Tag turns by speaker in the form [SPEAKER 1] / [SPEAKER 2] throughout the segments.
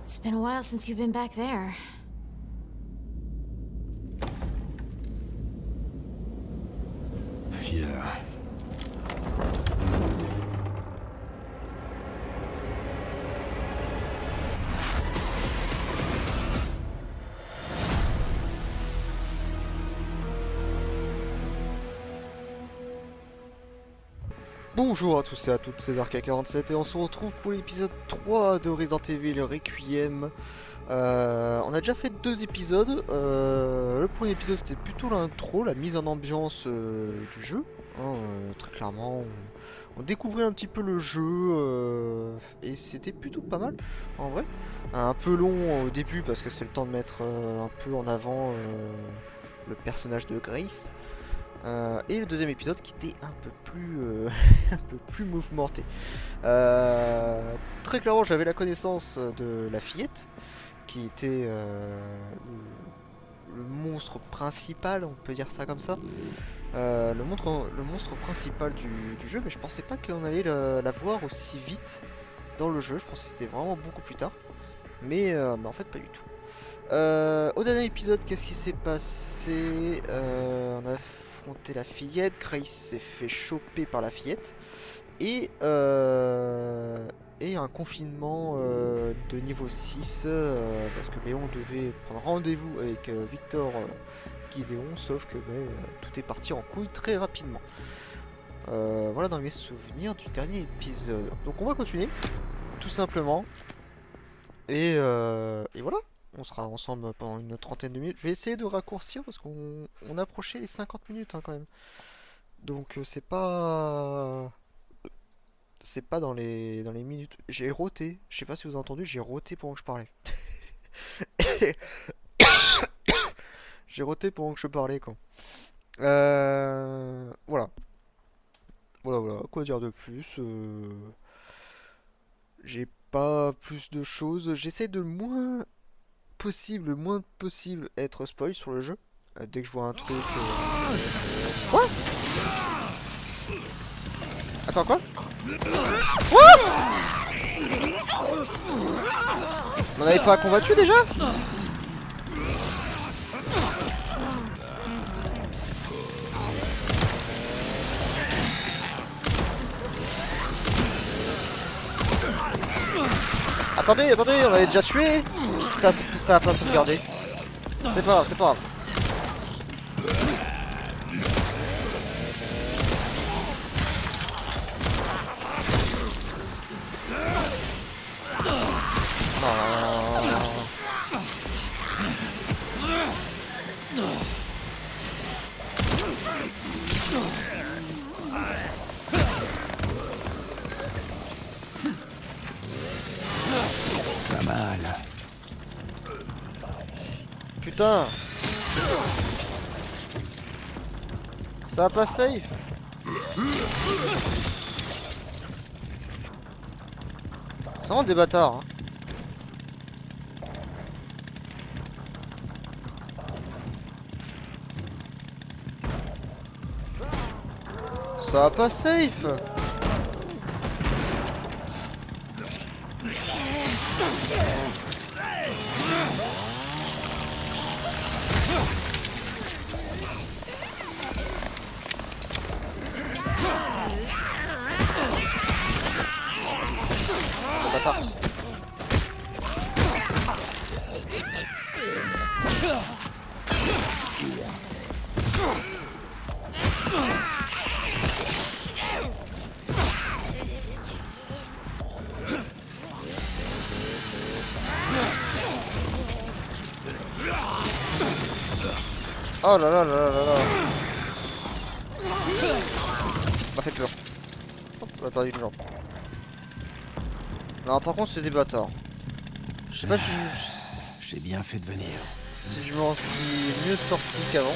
[SPEAKER 1] It's been a while since you've been back there.
[SPEAKER 2] Yeah.
[SPEAKER 3] Bonjour à tous et à toutes, c'est Dark47 et on se retrouve pour l'épisode 3 de Resident Evil Requiem. On a déjà fait 2 épisodes. Le premier épisode c'était plutôt l'intro, la mise en ambiance du jeu. Très clairement, on découvrait un petit peu le jeu et c'était plutôt pas mal en vrai. Un peu long au début parce que c'est le temps de mettre un peu en avant le personnage de Grace. Et le deuxième épisode qui était un peu plus, un peu plus mouvementé. Très clairement, j'avais la connaissance de la fillette, qui était le monstre principal, on peut dire ça comme ça. Le monstre principal du jeu, mais je pensais pas qu'on allait la voir aussi vite dans le jeu. Je pensais que c'était vraiment beaucoup plus tard. Mais en fait, pas du tout. Au dernier épisode, qu'est-ce qui s'est passé? On a affronté la fillette, Grace s'est fait choper par la fillette, et, et un confinement de niveau 6, parce que Léon devait prendre rendez-vous avec Victor Gideon, sauf que tout est parti en couille très rapidement. Voilà dans mes souvenirs du dernier épisode. Donc on va continuer, tout simplement, et voilà. On sera ensemble pendant une trentaine de minutes. Je vais essayer de raccourcir parce qu'on approchait les 50 minutes quand même. Donc c'est pas dans les minutes. J'ai roté. Je sais pas si vous avez entendu, j'ai roté pendant que je parlais. J'ai roté pendant que je parlais quoi. Voilà. Voilà. Quoi dire de plus? J'ai pas plus de choses. J'essaie de le moins possible être spoil sur le jeu. Dès que je vois un truc. Quoi? Attends, quoi? On avait pas combattu déjà? Attendez, on avait déjà tué. Ça a pas sauvegardé. C'est pas grave, c'est pas grave. Non.
[SPEAKER 2] Pas mal.
[SPEAKER 3] Putain. Ça va pas safe. C'est vraiment des bâtards. Hein. Ça va pas safe. Le bâtard. Oh là là là là là là. M'a fait peur. Hop, on a perdu une jambe. Non, par contre, c'est des bâtards. Je sais pas
[SPEAKER 2] J'ai bien fait de venir.
[SPEAKER 3] si je m'en suis mieux sorti qu'avant.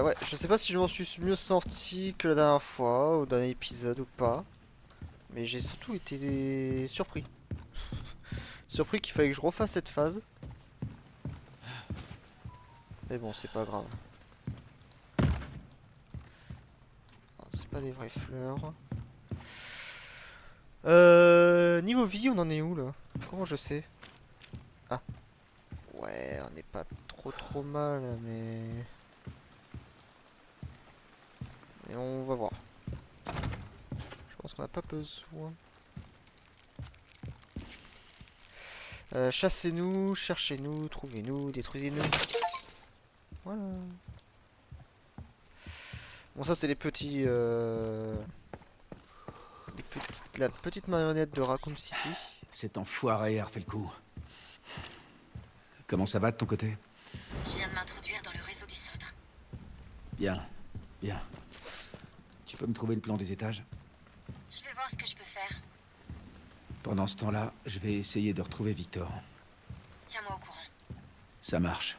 [SPEAKER 3] Ouais, Je sais pas si je m'en suis mieux sorti que la dernière fois, au dernier épisode ou pas. Mais j'ai surtout été surpris. Surpris qu'il fallait que je refasse cette phase. Mais bon, c'est pas grave. C'est pas des vraies fleurs. Niveau vie, on en est où là? Comment je sais? Ah. Ouais, on n'est pas trop mal, mais... Mais on va voir. Je pense qu'on n'a pas besoin. Chassez-nous, cherchez-nous, trouvez-nous, détruisez-nous. Voilà. Bon, ça c'est les petits... la petite marionnette de Raccoon City.
[SPEAKER 2] Cet enfoiré a refait le coup. Comment ça va de ton côté?
[SPEAKER 1] Je viens de m'introduire dans le réseau du centre.
[SPEAKER 2] Bien, bien. Tu peux me trouver le plan des étages?
[SPEAKER 1] Je vais voir ce que je peux faire.
[SPEAKER 2] Pendant ce temps-là, je vais essayer de retrouver Victor.
[SPEAKER 1] Tiens-moi au courant.
[SPEAKER 2] Ça marche.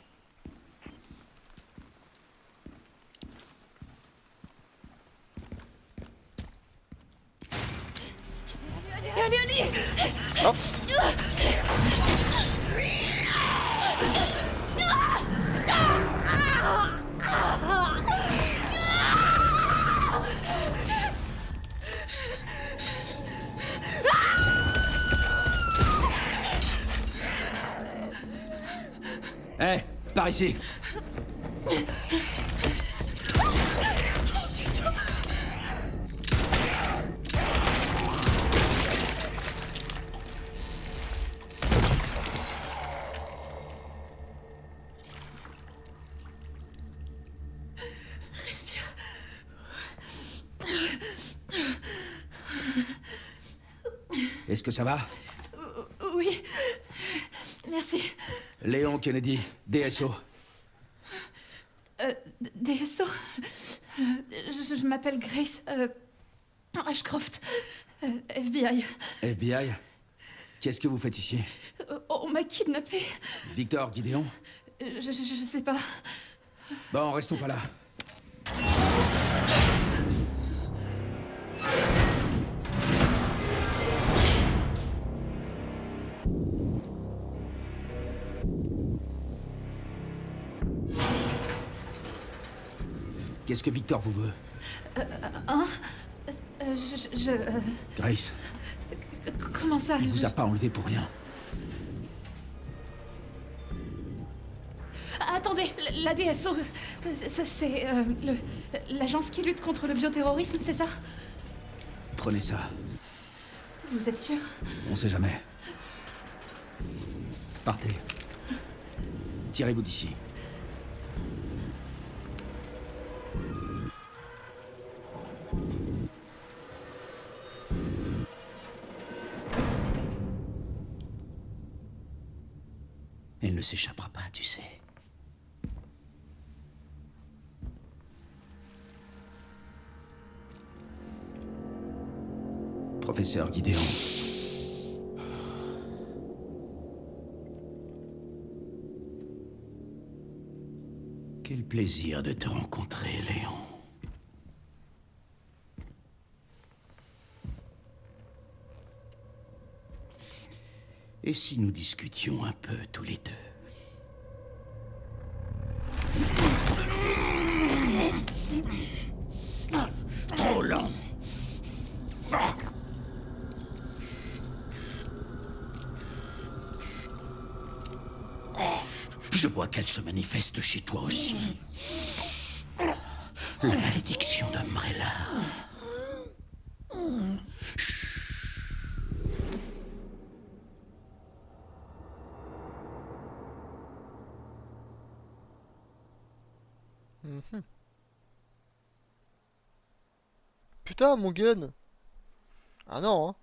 [SPEAKER 3] Oh.
[SPEAKER 2] Hé, par ici. Est-ce que ça va?
[SPEAKER 1] Oui. Merci.
[SPEAKER 2] Léon Kennedy, DSO.
[SPEAKER 1] DSO. Je m'appelle Grace. Ashcroft. FBI.
[SPEAKER 2] FBI? Qu'est-ce que vous faites ici?
[SPEAKER 1] On m'a kidnappé.
[SPEAKER 2] Victor, Gideon?
[SPEAKER 1] Je sais pas.
[SPEAKER 2] Bon, restons pas là. Qu'est-ce que Victor vous veut? Grace,
[SPEAKER 1] Comment ça?
[SPEAKER 2] il vous a pas enlevé pour rien.
[SPEAKER 1] Attendez, la DSO, c'est l'agence qui lutte contre le bioterrorisme, c'est ça?
[SPEAKER 2] Prenez ça,
[SPEAKER 1] Vous êtes sûr?
[SPEAKER 2] on sait jamais. Partez. Tirez-vous d'ici. Elle ne s'échappera pas, tu sais. Professeur Gideon. Quel plaisir de te rencontrer, Léon. Et si nous discutions un peu tous les deux? Trop lent. Je vois qu'elle se manifeste chez toi aussi. La malédiction d'Umbrella.
[SPEAKER 3] Putain, mon gun! Ah non, hein.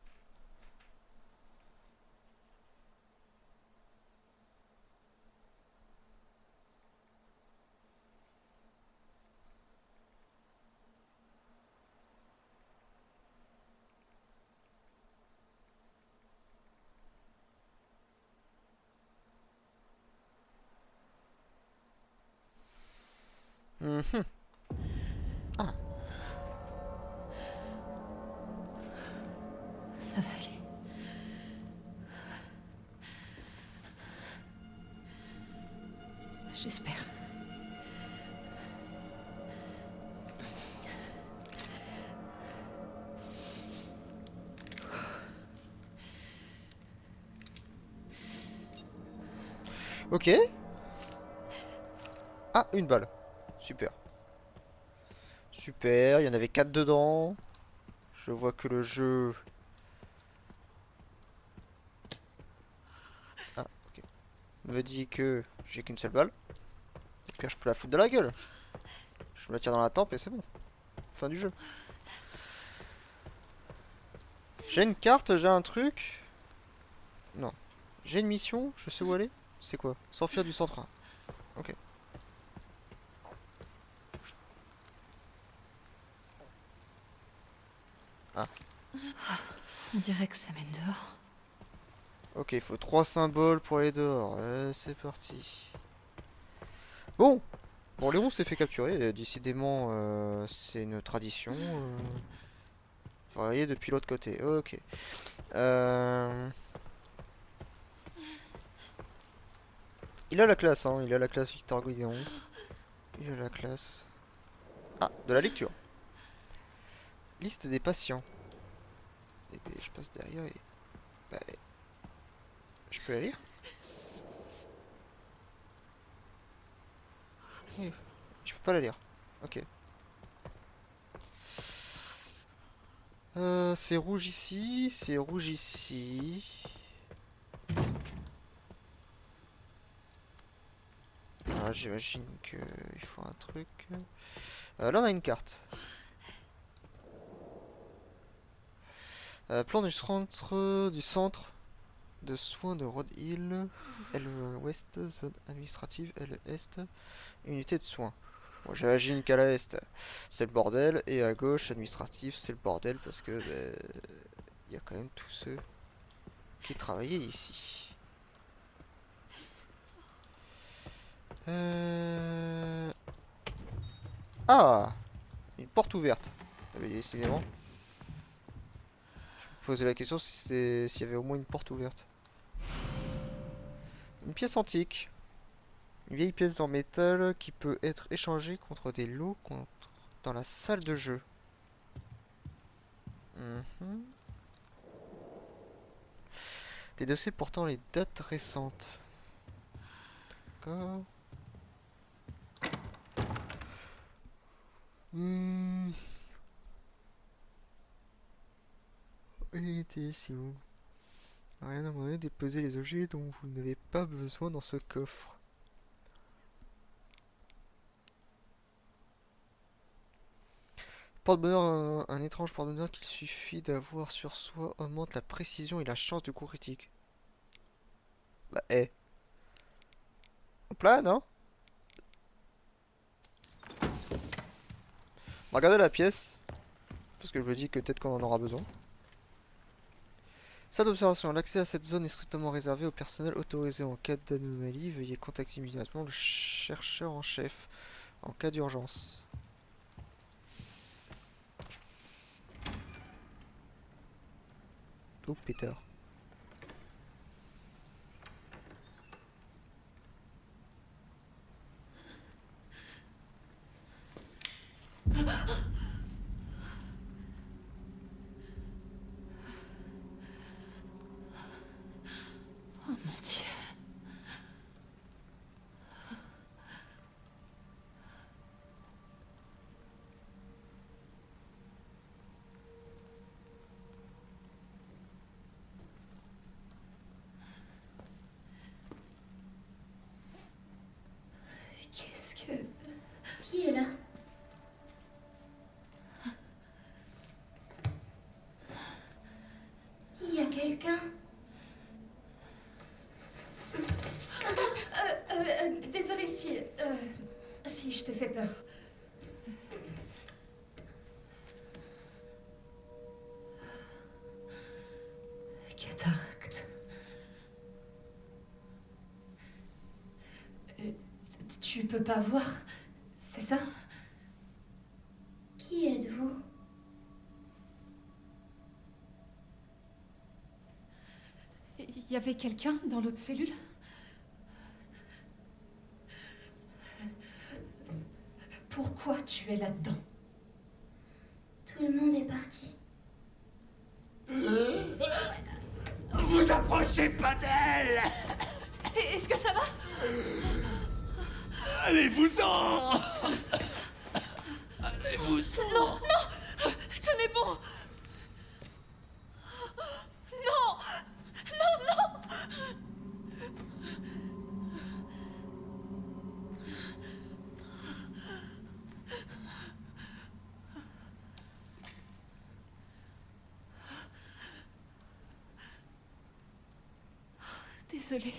[SPEAKER 1] J'espère.
[SPEAKER 3] Ok. Ah, une balle. Super. Super, il y en avait 4 dedans. Je vois que le jeu... Ah, ok. Me dit que j'ai qu'une seule balle. Et puis je peux la foutre de la gueule. Je me la tire dans la tempe et c'est bon. Fin du jeu. J'ai une carte, j'ai un truc. Non. J'ai une mission, je sais où aller. C'est quoi? S'enfuir du centre 1. Ok. Ah.
[SPEAKER 1] On dirait que ça mène dehors.
[SPEAKER 3] Ok, il faut 3 symboles pour aller dehors. C'est parti. Bon. Bon, Léon s'est fait capturer. Décidément, c'est une tradition. Faut aller depuis l'autre côté. Ok. Il a la classe, hein. Il a la classe Victor Guidéon. Il a la classe... Ah, de la lecture. Liste des patients. Et ben, je passe derrière et... Bah, je peux la lire? Oui. Je peux pas la lire. Ok. C'est rouge ici, c'est rouge ici. Ah, j'imagine qu'il faut un truc. Là, on a une carte. Plan du centre de soins de Rod Hill. L-Ouest, zone administrative. L-Est, unité de soins. Bon, j'imagine qu'à l'Est, c'est le bordel. Et à gauche, administratif, c'est le bordel. Parce que il y a quand même tous ceux qui travaillaient ici. Ah, une porte ouverte. Ah, mais décidément. Je me posais la question si s'il y avait au moins une porte ouverte. Une pièce antique. Une vieille pièce en métal qui peut être échangée contre des lots dans la salle de jeu. Mhm. Des dossiers portant les dates récentes. D'accord. Unité ici. Rien à moins déposer les objets dont vous n'avez pas besoin dans ce coffre. Porte-bonheur, un étrange porte-bonheur qu'il suffit d'avoir sur soi augmente la précision et la chance de coup critique. Bah, Hop là, non? Regardez la pièce. Parce que je me dis que peut-être qu'on en aura besoin. Salle d'observation. L'accès à cette zone est strictement réservé au personnel autorisé. En cas d'anomalie, veuillez contacter immédiatement le chercheur en chef en cas d'urgence. Oh pétard.
[SPEAKER 1] Oh mon Dieu. Qu'est-ce que...
[SPEAKER 4] Qui est là? Il y a quelqu'un?
[SPEAKER 1] Désolée si je t'ai fait peur. Cataracte. Tu peux pas voir, c'est ça?
[SPEAKER 4] Qui êtes-vous?
[SPEAKER 1] Il y avait quelqu'un dans l'autre cellule? Pourquoi tu es là-dedans?
[SPEAKER 4] Tout le monde est parti.
[SPEAKER 2] Vous approchez pas d'elle!
[SPEAKER 1] Est-ce que ça va?
[SPEAKER 2] Allez-vous-en! Allez-vous-en!
[SPEAKER 1] Non, non! Tenez bon! Non! Non, non! Désolée.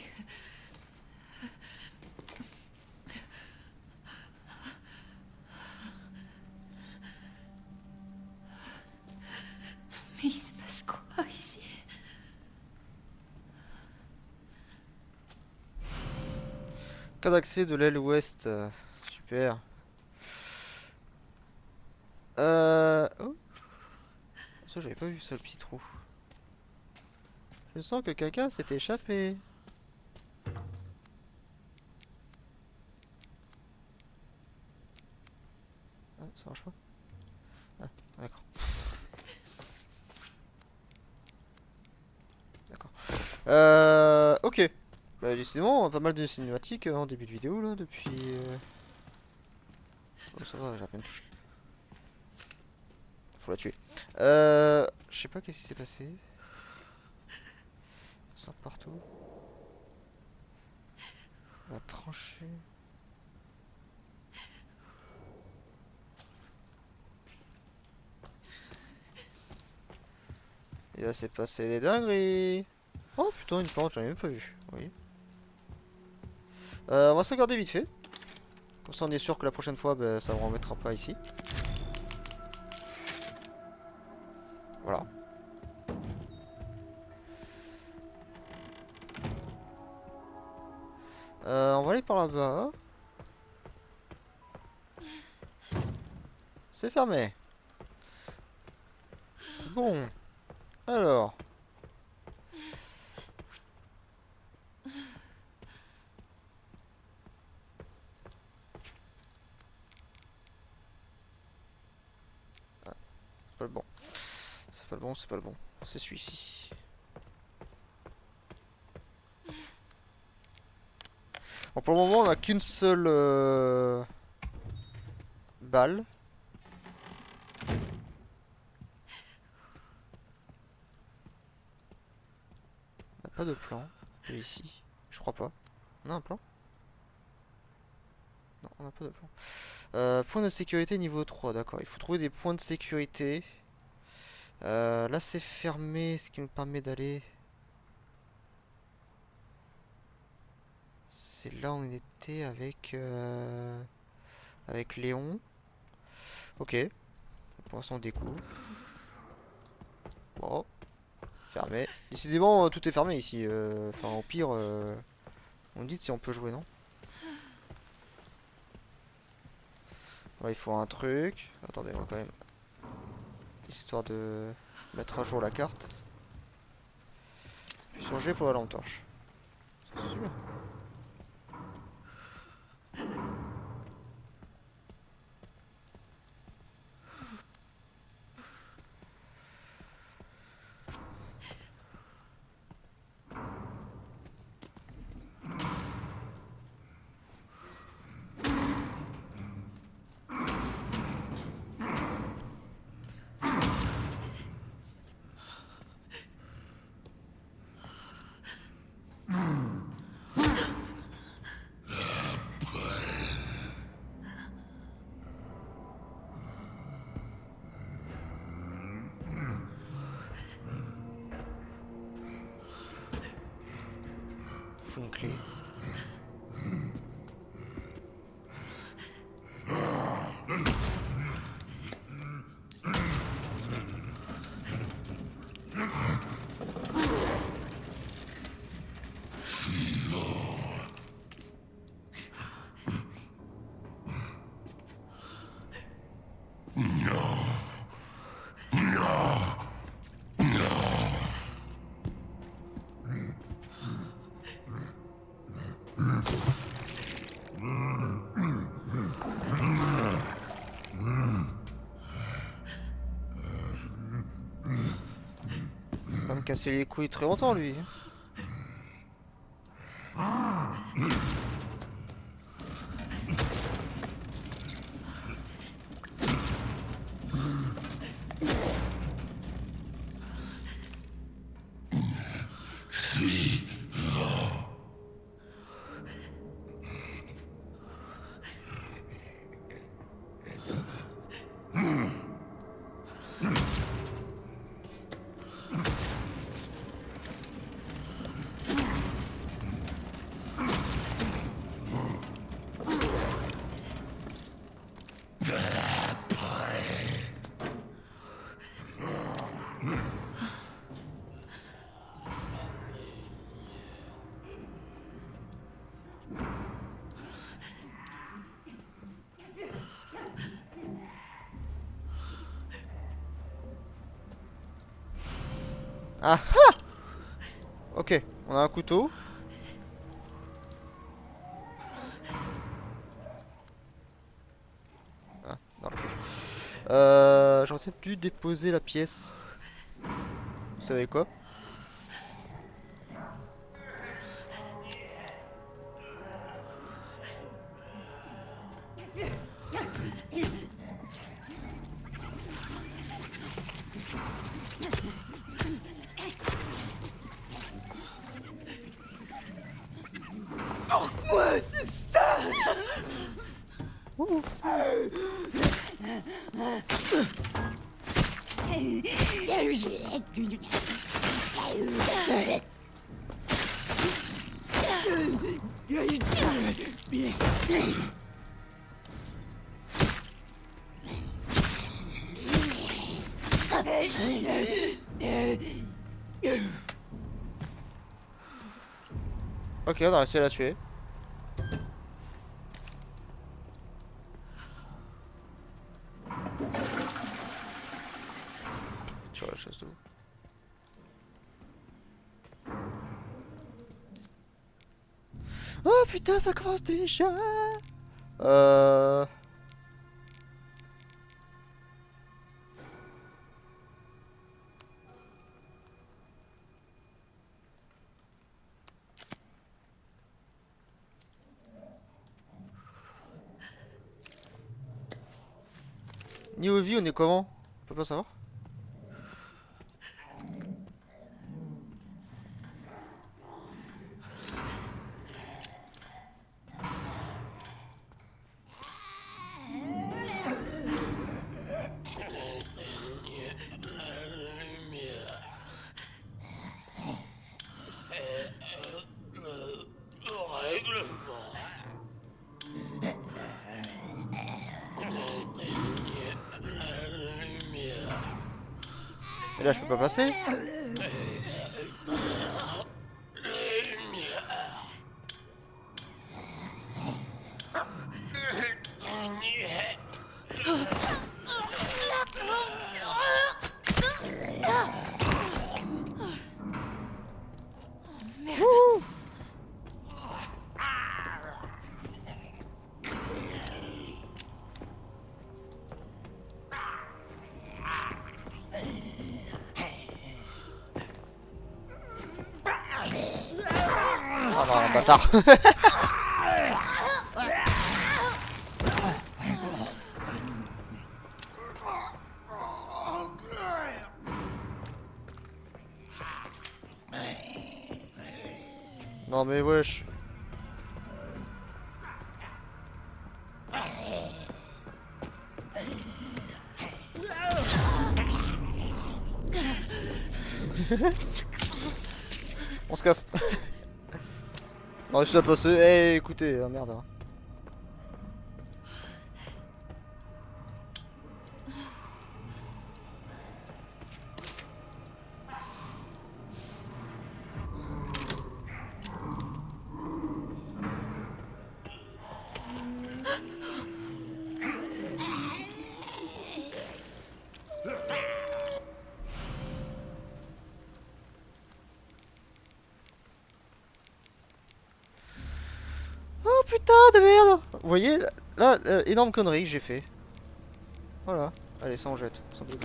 [SPEAKER 1] Mais il se passe quoi ici?
[SPEAKER 3] Cas d'accès de l'aile ouest. Super. Oh. Ça, j'avais pas vu ça, le petit trou. Je sens que quelqu'un s'est échappé. Ah, ça marche pas? Ah, d'accord. D'accord. Ok. Bah, décidément, pas mal de cinématiques en début de vidéo, là, depuis... Oh, ça va, j'ai à peine touché. Faut la tuer. Je sais pas qu'est-ce qui s'est passé. Ça sort partout. On va trancher. Et là, c'est passé des dingueries. Oh putain, une plante, j'en ai même pas vu. Oui. On va se regarder vite fait. Comme ça, on est sûr que la prochaine fois, bah, ça ne remettra pas ici. Voilà. On va aller par là-bas. C'est fermé. Bon. Alors. Ah, c'est pas le bon. C'est pas le bon, c'est pas le bon. C'est celui-ci. Bon, pour le moment, on n'a qu'une seule balle. On n'a pas de plan. Et ici, je crois pas. On a un plan? Non, on n'a pas de plan. Point de sécurité niveau 3, d'accord. Il faut trouver des points de sécurité. Là, c'est fermé, ce qui nous permet d'aller... C'est là où on était avec Léon. Ok. Pour l'instant on découvre. Bon. Fermé. Décidément tout est fermé ici. Enfin au pire on dit si on peut jouer, non? Ouais, il faut un truc. Attendez, on va quand même. Histoire de mettre à jour la carte. Puis sur G pour la lampe torche. C'est sûr. Faut une clé. me casser les couilles très longtemps lui. Ah ah! Ok, on a un couteau. Ah, non. J'aurais peut-être dû déposer la pièce. Vous savez quoi?
[SPEAKER 1] Pourquoi c'est ça?
[SPEAKER 3] Ok, on a réussi à la tuer. Sur la chasse d'eau. Oh putain, ça commence déjà. Niveau vie, on est comment? On peut pas savoir. Et là, je peux pas passer. Oh non, bâtard. Non mais wesh. On se casse. On a réussi à passer. Eh écoutez, merde. Hein. Oh putain de merde. Vous voyez, là, énorme connerie que j'ai fait. Voilà. Allez, ça on jette. Ça peut...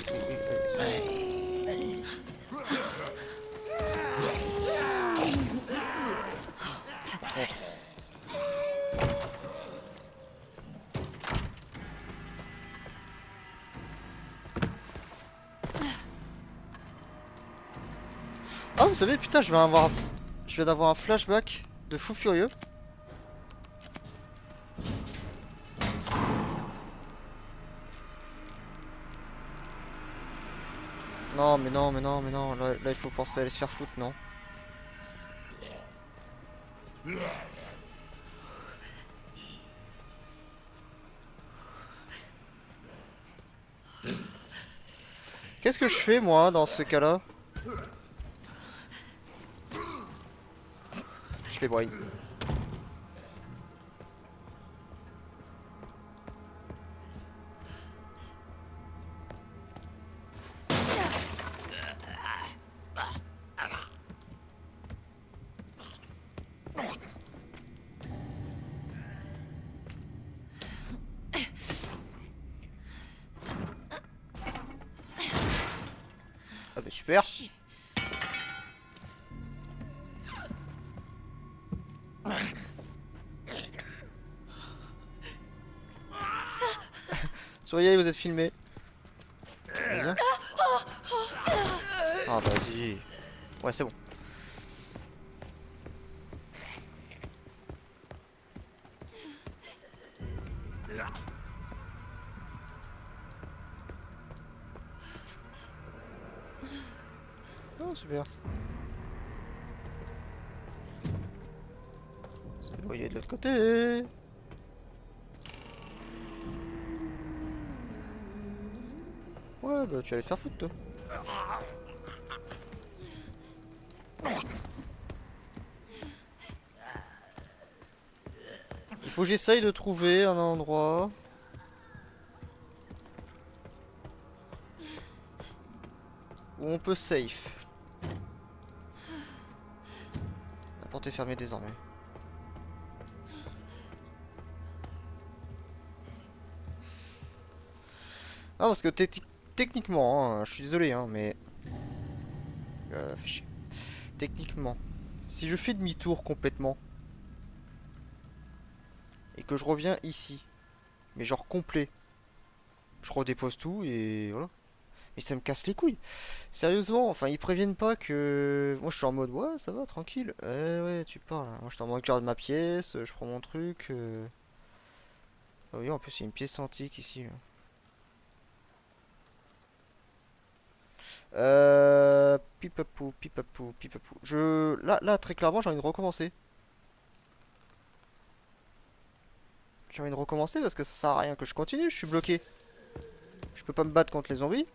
[SPEAKER 3] Ah, vous savez, putain, je viens d'avoir un flashback de fou furieux. Non, mais non, mais non, mais non. Là, il faut penser à aller se faire foutre, non? Qu'est-ce que je fais, moi, dans ce cas-là? Je fais brain. Ah bah super. Souriez, vous êtes filmé. Viens. Ah vas-y. Ouais, c'est bon. Oh, super. C'est voyez de l'autre côté. Ouais, bah tu vas aller te faire foutre, toi. Il faut que j'essaye de trouver un endroit où on peut safe. La porte est fermée désormais. Ah, parce que techniquement, hein, je suis désolé, hein, mais... fais chier. Techniquement, si je fais demi-tour complètement, et que je reviens ici, mais genre complet, je redépose tout et voilà. Mais ça me casse les couilles. Sérieusement, enfin, ils préviennent pas que... Moi, je suis en mode, ouais, ça va, tranquille. Ouais, tu parles. Moi, je suis en mode, je regarde ma pièce, je prends mon truc. Ah oui, en plus, il y a une pièce antique ici, là. Pipapou, pipapou, pipapou. Là, très clairement, j'ai envie de recommencer. J'ai envie de recommencer parce que ça sert à rien que je continue, je suis bloqué. Je peux pas me battre contre les zombies.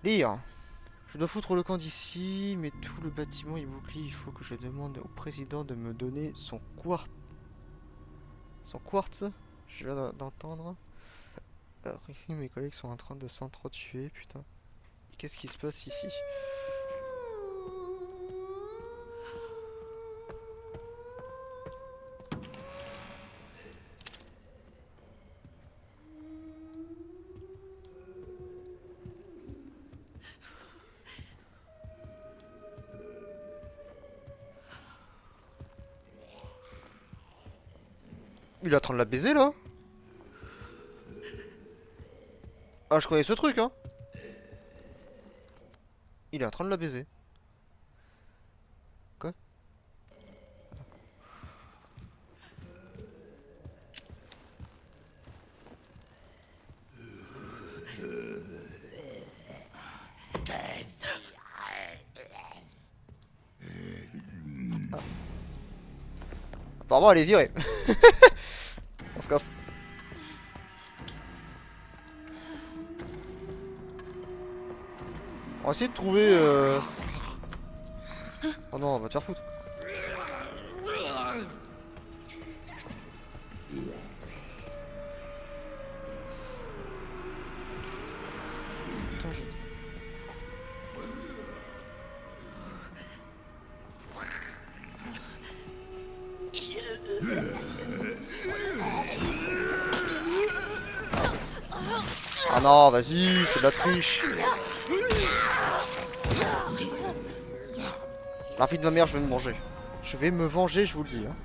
[SPEAKER 3] Lire. Je dois foutre le camp d'ici, mais tout le bâtiment est bouclé. Il faut que je demande au président de me donner son quartz. Son quartz. Je viens d'entendre. Mes collègues sont en train de s'entretuer, putain. Qu'est-ce qui se passe ici? Il est en train de la baiser là? Ah, je connais ce truc, hein. Il est en train de la baiser. Quoi? Apparemment elle est virée. On se casse. On va essayer de trouver... Oh non, on va te faire foutre. Attends, Ah non, vas-y, c'est de la triche. La fille de ma mère, je vais me venger. Je vais me venger, je vous le dis. Hein.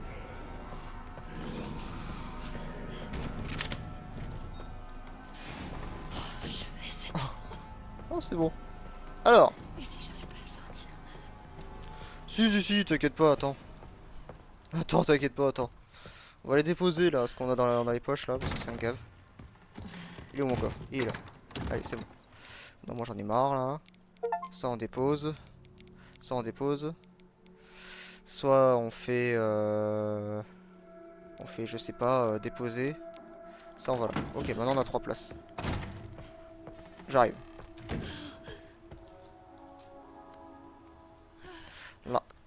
[SPEAKER 1] Je vais essayer.
[SPEAKER 3] Oh, c'est bon. Alors.
[SPEAKER 1] Et si j'arrive pas à sortir?
[SPEAKER 3] Si, t'inquiète pas, attends. Attends, t'inquiète pas, attends. On va les déposer là, ce qu'on a dans les poches là, parce que c'est un cave. Il est où mon coffre? Il est là. Allez, c'est bon. Non, moi j'en ai marre là. Ça on dépose. Ça on dépose. Soit on fait... On fait, je sais pas, déposer. Ça on va là. Ok, maintenant on a 3 places. J'arrive.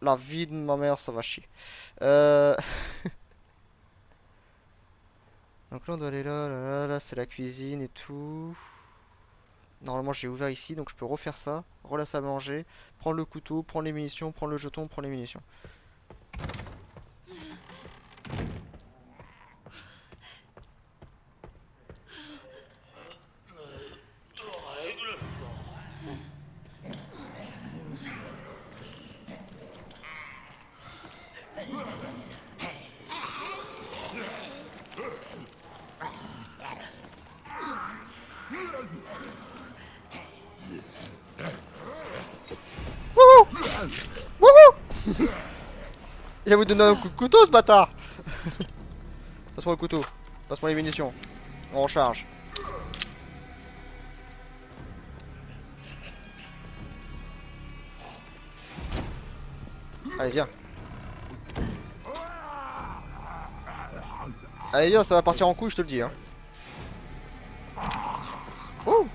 [SPEAKER 3] La vie de ma mère, ça va chier. Donc là on doit aller là, c'est la cuisine et tout. Normalement j'ai ouvert ici, donc je peux refaire ça. Relasser à manger, prendre le couteau, prendre les munitions, prendre le jeton, prendre les munitions. Il va vous donner un coup de couteau ce bâtard. Passe-moi le couteau. Passe-moi les munitions. On recharge. Allez viens. Allez viens, ça va partir en couille, je te le dis hein. Oh.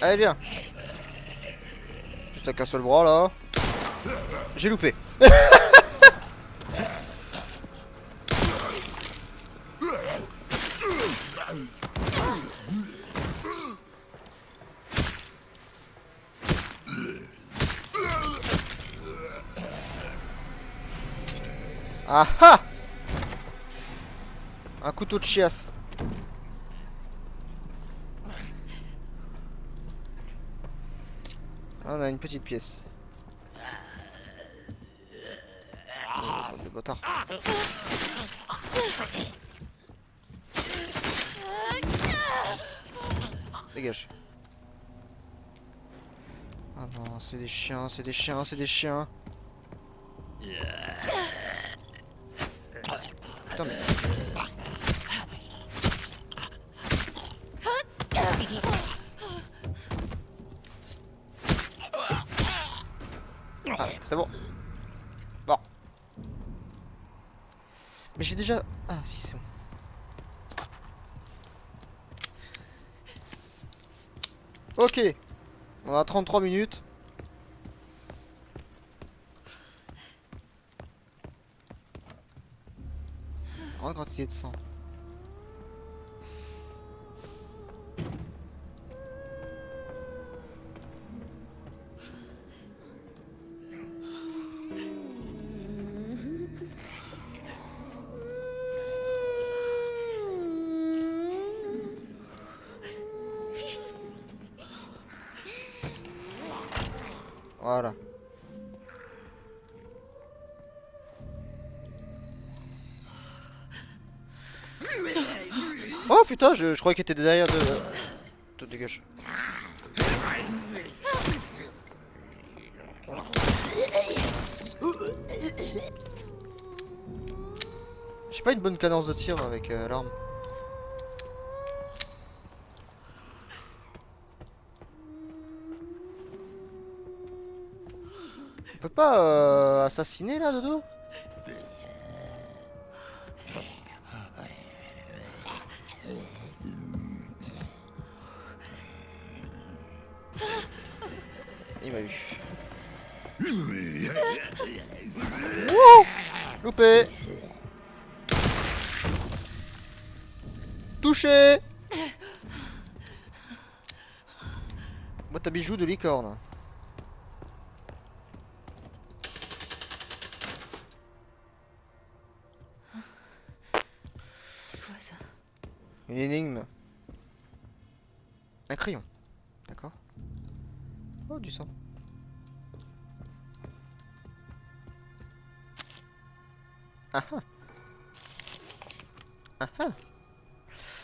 [SPEAKER 3] Allez viens. Juste avec un seul bras là. J'ai loupé. Ah ah! Un couteau de chiasse. Ah, on a une petite pièce. Oh, le bâtard. Dégage. Ah non, c'est des chiens, c'est des chiens, c'est des chiens. Putain mais... Ah, c'est bon. Bon. Mais j'ai déjà... Ah si, c'est bon. Ok. On a 33 minutes. Grande quantité de sang. Voilà. Oh putain, je croyais qu'il était derrière de... Te dégage. J'ai pas une bonne cadence de tir avec l'arme. On peut pas assassiner là, Dodo? Il m'a eu. Wouh! Loupé! Touché! Moi, t'as bijou de licorne.
[SPEAKER 1] C'est quoi ça?
[SPEAKER 3] Une énigme. Un crayon. D'accord. Oh, du sang. Ah ah. Ah ah.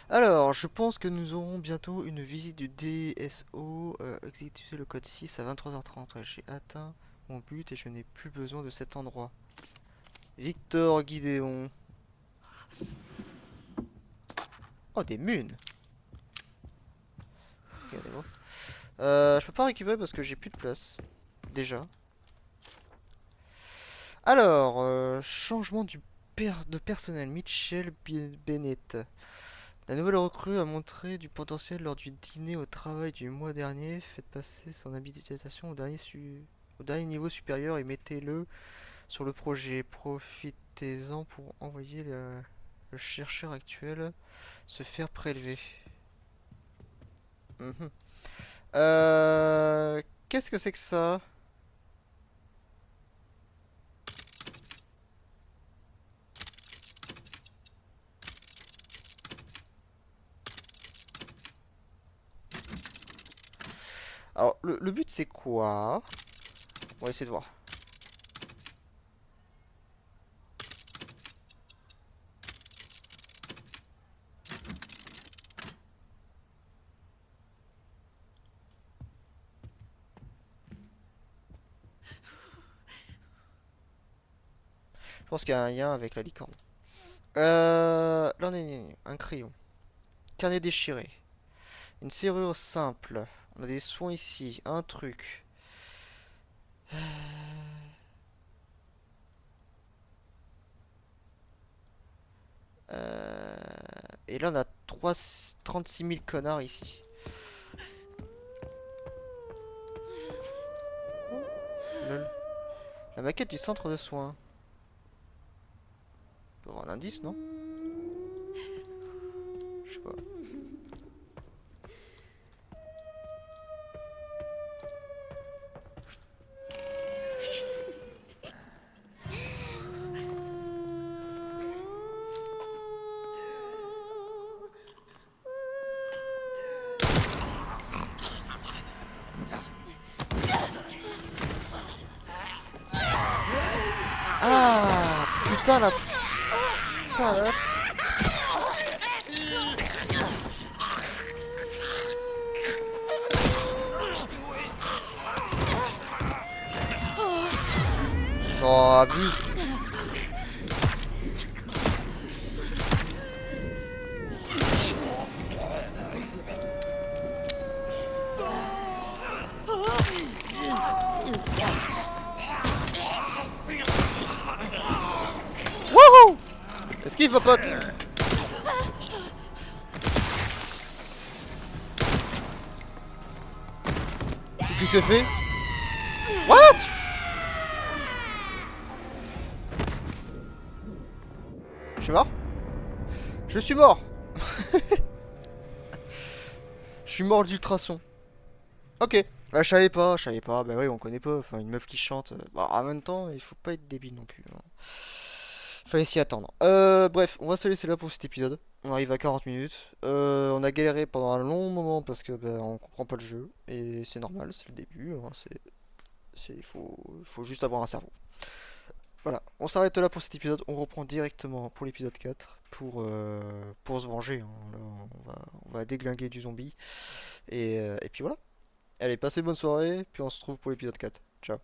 [SPEAKER 3] Alors, je pense que nous aurons bientôt une visite du DSO. Exécuter le code 6 à 23h30. Ouais, j'ai atteint mon but et je n'ai plus besoin de cet endroit. Victor Guidéon. Oh, des munes. Regardez-moi. Je peux pas récupérer parce que j'ai plus de place. Déjà. Alors, changement de personnel. Mitchell Bennett. La nouvelle recrue a montré du potentiel lors du dîner au travail du mois dernier. Faites passer son habilitation au dernier niveau supérieur et mettez-le sur le projet. Profitez-en pour envoyer le chercheur actuel se faire prélever. Mhm. Qu'est-ce que c'est que ça? Alors, le but c'est quoi? On va essayer de voir. Je pense qu'il y a un lien avec la licorne. Là on a un crayon. Carnet déchiré. Une serrure simple. On a des soins ici. Un truc. Et là on a 36 000 connards ici. Lol. La maquette du centre de soins. On peut avoir un indice, non? Je sais pas. Ah, putain la salope. Non, abuse. Wouhou! Esquive ma pote. Qu'est-ce qui s'est fait? What? Je suis mort? Je suis mort. Je suis mort d'ultrason. Ok. Bah, je savais pas. Bah oui, on connaît pas. Enfin, une meuf qui chante. Bah, en même temps, il faut pas être débile non plus, hein. Fallait s'y attendre. Bref, on va se laisser là pour cet épisode. On arrive à 40 minutes. On a galéré pendant un long moment parce que bah, on comprend pas le jeu. Et c'est normal, c'est le début, hein, faut juste avoir un cerveau. Voilà, on s'arrête là pour cet épisode. On reprend directement pour l'épisode 4 pour se venger, hein. Là, on va déglinguer du zombie. Et puis voilà. Allez, passez une bonne soirée. Puis on se retrouve pour l'épisode 4. Ciao.